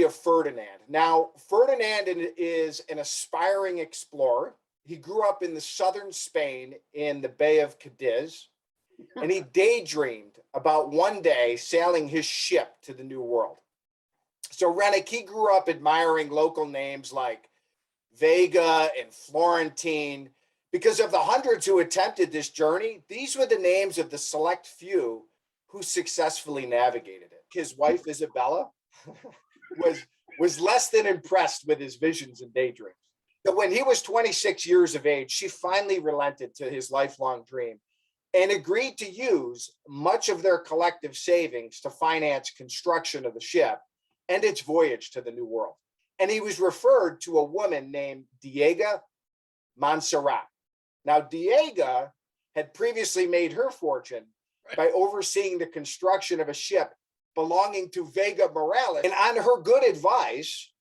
story of Ferdinand. Now, Ferdinand is an aspiring explorer. He grew up in the southern Spain in the Bay of Cadiz, and he daydreamed about one day sailing his ship to the New World. So Renick, he grew up admiring local names like Vega and Florentine. Because of the hundreds who attempted this journey, these were the names of the select few who successfully navigated it. His wife, Isabella, was less than impressed with his visions and daydreams. But when he was 26 years of age, she finally relented to his lifelong dream and agreed to use much of their collective savings to finance construction of the ship and its voyage to the New World. And he was referred to a woman named Diego Montserrat. Now, Diego had previously made her fortune by overseeing the construction of a ship belonging to Vega Morales. And on her good advice,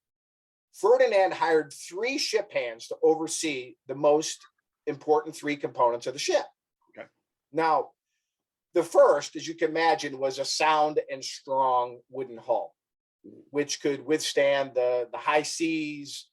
Ferdinand hired 3 ship hands to oversee the most important 3 components of the ship. Okay. Now, the first, as you can imagine, was a sound and strong wooden hull, which could withstand the high seas,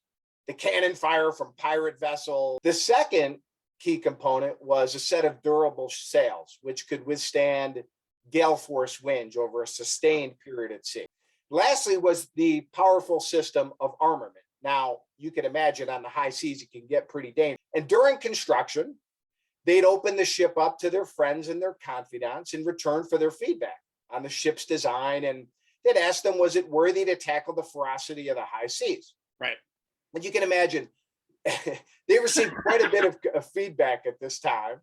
the cannon fire from pirate vessels. The second key component was a set of durable sails, which could withstand gale force winds over a sustained period at sea. Lastly was the powerful system of armament. Now, you can imagine on the high seas, it can get pretty dangerous. And during construction, they'd open the ship up to their friends and their confidants in return for their feedback on the ship's design. And they'd ask them, was it worthy to tackle the ferocity of the high seas? Right. And you can imagine, they received quite a bit of feedback at this time.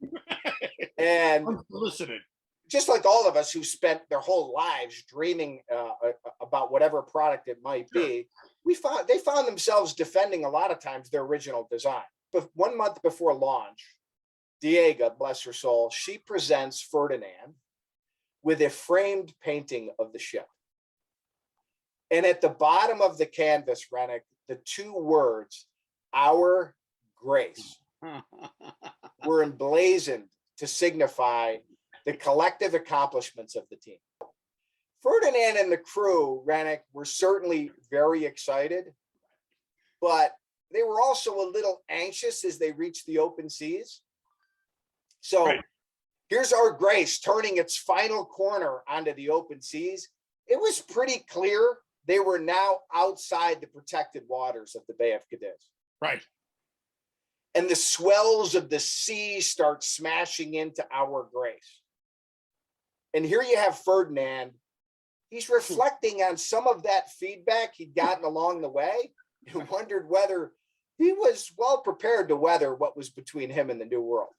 And Unsolicited. Just like all of us who spent their whole lives dreaming about whatever product it might be, they found themselves defending a lot of times their original design. But 1 month before launch, Diego, bless her soul, she presents Ferdinand with a framed painting of the ship. And at the bottom of the canvas, Renick, the 2 words, "Our Grace," were emblazoned to signify the collective accomplishments of the team. Ferdinand and the crew, Renick, were certainly very excited, but they were also a little anxious as they reached the open seas. So here's Our Grace turning its final corner onto the open seas. It was pretty clear they were now outside the protected waters of the Bay of Cadiz. Right. And the swells of the sea start smashing into Our Grace. And here you have Ferdinand. He's reflecting on some of that feedback he'd gotten along the way and wondered whether he was well prepared to weather what was between him and the New World.